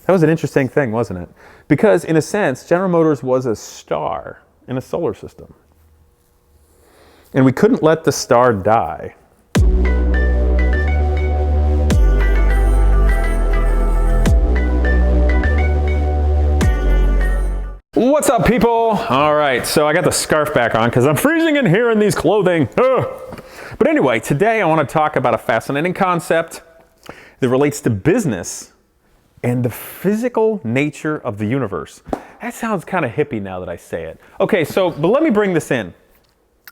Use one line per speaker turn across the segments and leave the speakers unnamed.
That was an interesting thing, wasn't it? Because in a sense, General Motors was a star in a solar system. And we couldn't let the star die. What's up, people? All right, so I got the scarf back on because I'm freezing in here in these clothing. Ugh. But anyway, today I want to talk about a fascinating concept that relates to business and the physical nature of the universe. That sounds kind of hippie now that I say it. Okay, but let me bring this in.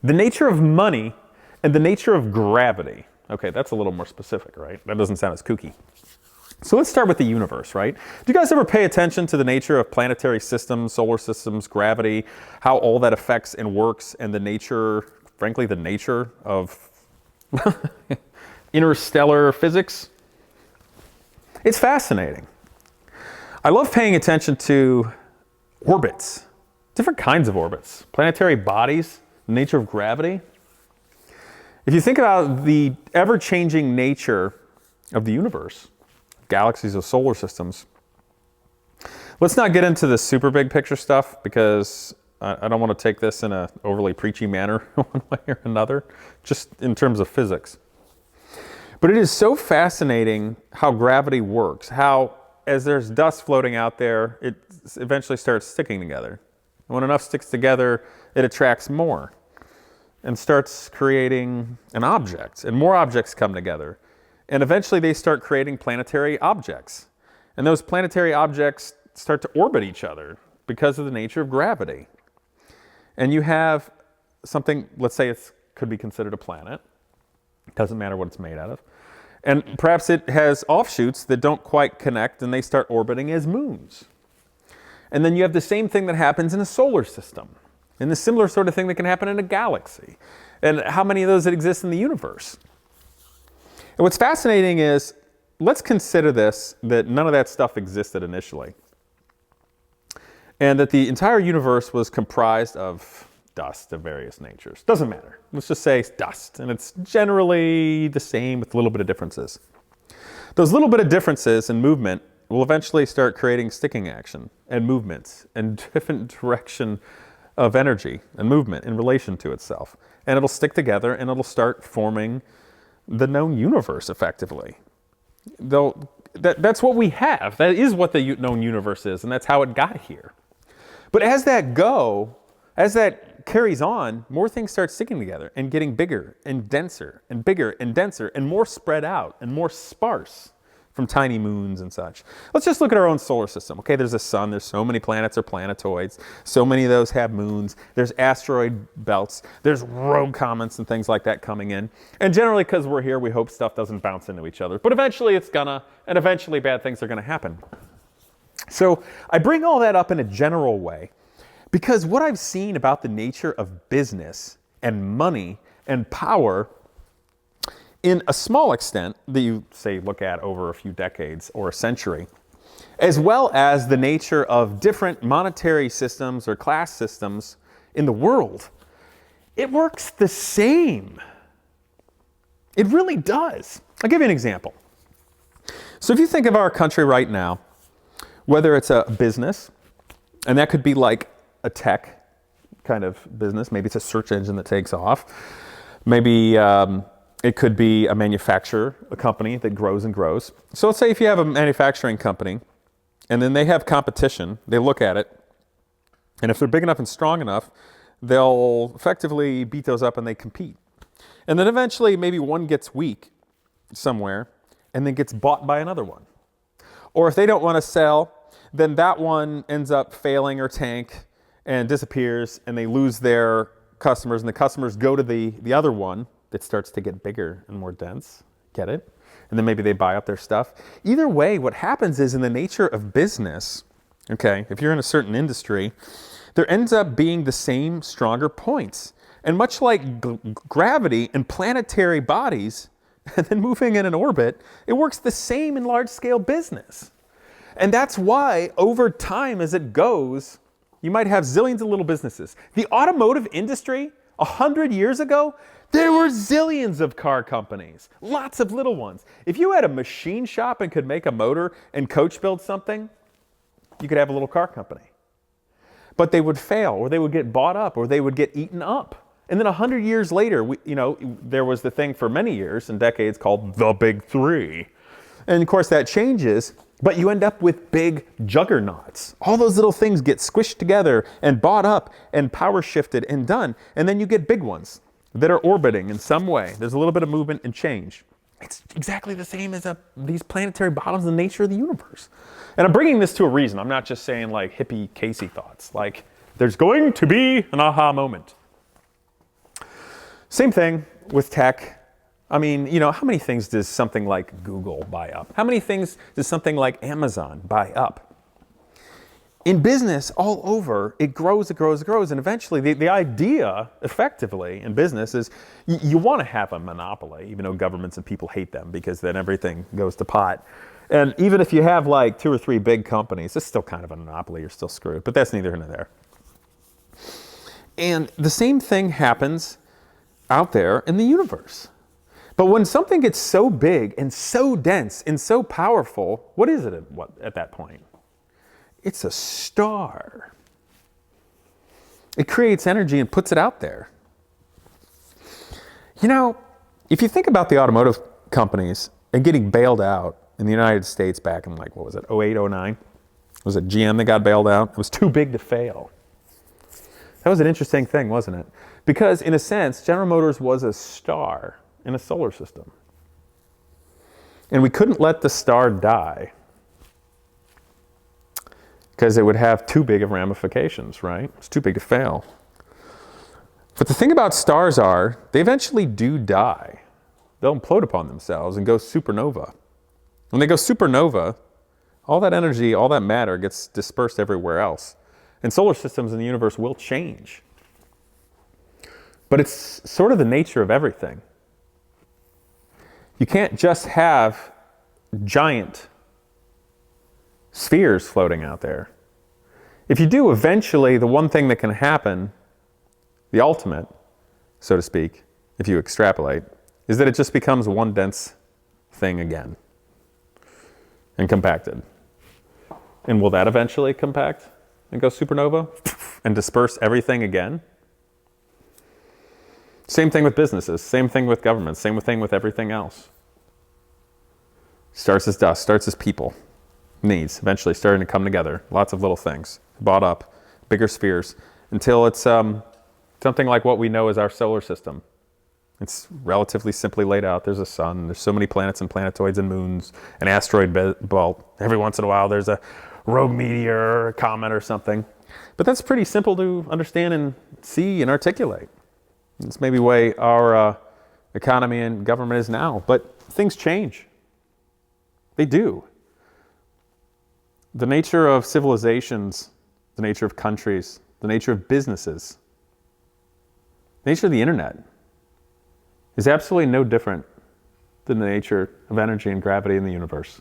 The nature of money and the nature of gravity. Okay, that's a little more specific, right? That doesn't sound as kooky. So let's start with the universe, right? Do you guys ever pay attention to the nature of planetary systems, solar systems, gravity, how all that affects and works, and the nature, frankly, the nature of interstellar physics? It's fascinating. I love paying attention to orbits, different kinds of orbits, planetary bodies, the nature of gravity. If you think about the ever-changing nature of the universe, galaxies of solar systems, let's not get into the super big picture stuff because I don't want to take this in an overly preachy manner one way or another, just in terms of physics. But it is so fascinating how gravity works, how as there's dust floating out there, it eventually starts sticking together. And when enough sticks together, it attracts more and starts creating an object, and more objects come together. And eventually they start creating planetary objects. And those planetary objects start to orbit each other because of the nature of gravity. And you have something, let's say it could be considered a planet. It doesn't matter what it's made out of. And perhaps it has offshoots that don't quite connect and they start orbiting as moons. And then you have the same thing that happens in a solar system. And the similar sort of thing that can happen in a galaxy. And how many of those exist in the universe? And what's fascinating is, let's consider this, that none of that stuff existed initially. And that the entire universe was comprised of dust of various natures. Doesn't matter. Let's just say it's dust. And it's generally the same with a little bit of differences. Those little bit of differences in movement will eventually start creating sticking action and movements and different direction of energy and movement in relation to itself. And it'll stick together and it'll start forming the known universe effectively. Though that's what we have. That is what the known universe is, and that's how it got here. But as that carries on, more things start sticking together and getting bigger and denser and bigger and denser and more spread out and more sparse from tiny moons and such. Let's just look at our own solar system. Okay, there's a sun, there's so many planets or planetoids, so many of those have moons, there's asteroid belts, there's rogue comets and things like that coming in. And generally, because we're here, we hope stuff doesn't bounce into each other. But eventually it's gonna, and eventually bad things are gonna happen. So I bring all that up in a general way because what I've seen about the nature of business and money and power in a small extent that you, say, look at over a few decades or a century, as well as the nature of different monetary systems or class systems in the world, it works the same. It really does. I'll give you an example. So if you think of our country right now, whether it's a business, and that could be like a tech kind of business, maybe it's a search engine that takes off, maybe it could be a manufacturer, a company that grows and grows. So let's say if you have a manufacturing company and then they have competition, they look at it, and if they're big enough and strong enough, they'll effectively beat those up and they compete. And then eventually maybe one gets weak somewhere and then gets bought by another one. Or if they don't want to sell, then that one ends up failing or tank and disappears and they lose their customers and the customers go to the other one that starts to get bigger and more dense. Get it? And then maybe they buy up their stuff. Either way, what happens is in the nature of business, okay, if you're in a certain industry, there ends up being the same stronger points. And much like gravity and planetary bodies, and then moving in an orbit, it works the same in large-scale business. And that's why, over time as it goes, you might have zillions of little businesses. The automotive industry, 100 years ago, There were zillions of car companies, lots of little ones. If you had a machine shop and could make a motor and coach build something, you could have a little car company. But they would fail, or they would get bought up, or they would get eaten up. And then 100 years later, there was the thing for many years and decades called the Big Three. And of course that changes, but you end up with big juggernauts. All those little things get squished together and bought up and power shifted and done. And then you get big ones that are orbiting in some way. There's a little bit of movement and change. It's exactly the same as these planetary bodies, the nature of the universe. And I'm bringing this to a reason. I'm not just saying like hippie Casey thoughts. Like there's going to be an aha moment. Same thing with tech. I mean, how many things does something like Google buy up? How many things does something like Amazon buy up? In business, all over, it grows, it grows, it grows. And eventually, the idea, effectively, in business is you want to have a monopoly, even though governments and people hate them because then everything goes to pot. And even if you have like 2 or 3 big companies, it's still kind of a monopoly. You're still screwed. But that's neither here nor there. And the same thing happens out there in the universe. But when something gets so big and so dense and so powerful, what is it at that point? It's a star. It creates energy and puts it out there. If you think about the automotive companies and getting bailed out in the United States back in like, what was it, 08, 09? Was it GM that got bailed out? It was too big to fail. That was an interesting thing, wasn't it? Because in a sense, General Motors was a star in a solar system. And we couldn't let the star die because it would have too big of ramifications, right? It's too big to fail. But the thing about stars are, they eventually do die. They'll implode upon themselves and go supernova. When they go supernova, all that energy, all that matter gets dispersed everywhere else. And solar systems in the universe will change. But it's sort of the nature of everything. You can't just have giant spheres floating out there. If you do, eventually the one thing that can happen, the ultimate, so to speak, if you extrapolate, is that it just becomes one dense thing again and compacted. And will that eventually compact and go supernova and disperse everything again? Same thing with businesses, same thing with governments, same thing with everything else. Starts as dust, starts as people, needs, eventually starting to come together. Lots of little things, bought up, bigger spheres, until it's something like what we know as our solar system. It's relatively simply laid out. There's a sun, there's so many planets and planetoids and moons, an asteroid belt. Every once in a while there's a rogue meteor or a comet or something. But that's pretty simple to understand and see and articulate. It's maybe the way our economy and government is now, but things change. They do. The nature of civilizations, the nature of countries, the nature of businesses, the nature of the internet is absolutely no different than the nature of energy and gravity in the universe.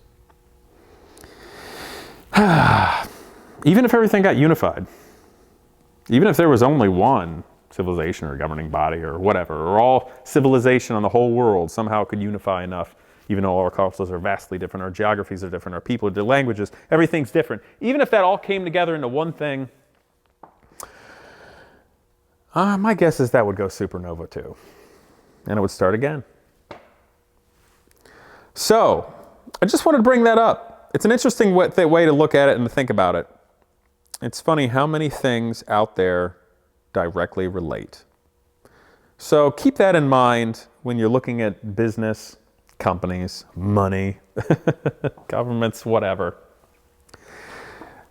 Even if everything got unified, even if there was only one civilization or governing body or whatever, or all civilization on the whole world somehow could unify enough, even though our cultures are vastly different, our geographies are different, our people, their languages, everything's different. Even if that all came together into one thing, my guess is that would go supernova too. And it would start again. So, I just wanted to bring that up. It's an interesting way to look at it and to think about it. It's funny how many things out there directly relate. So keep that in mind when you're looking at business, companies, money, governments, whatever.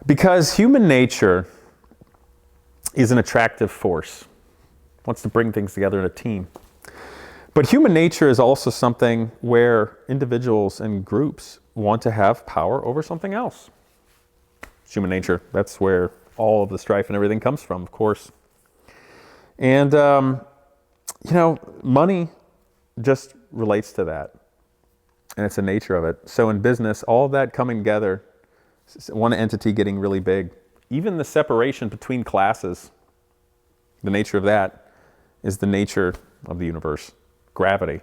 Because human nature is an attractive force. Wants to bring things together in a team. But human nature is also something where individuals and groups want to have power over something else. It's human nature. That's where all of the strife and everything comes from, of course. And, money just relates to that. And it's the nature of it. So in business, all of that coming together, one entity getting really big, even the separation between classes, the nature of that is the nature of the universe, gravity,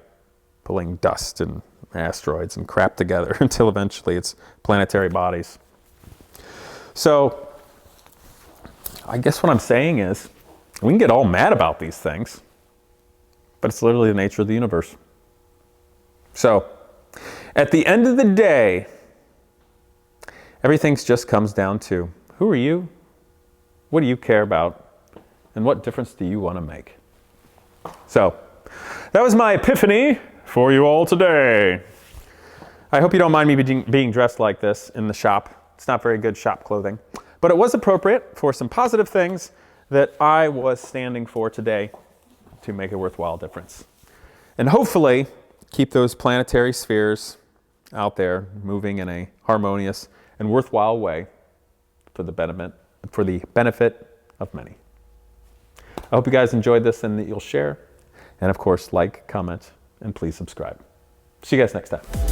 pulling dust and asteroids and crap together until eventually it's planetary bodies. So I guess what I'm saying is we can get all mad about these things, but it's literally the nature of the universe. So at the end of the day, everything just comes down to who are you? What do you care about? And what difference do you want to make? So that was my epiphany for you all today. I hope you don't mind me being dressed like this in the shop. It's not very good shop clothing, but it was appropriate for some positive things that I was standing for today to make a worthwhile difference. And hopefully keep those planetary spheres out there moving in a harmonious and worthwhile way for the benefit of many. I hope you guys enjoyed this and that you'll share. And of course, like, comment, and please subscribe. See you guys next time.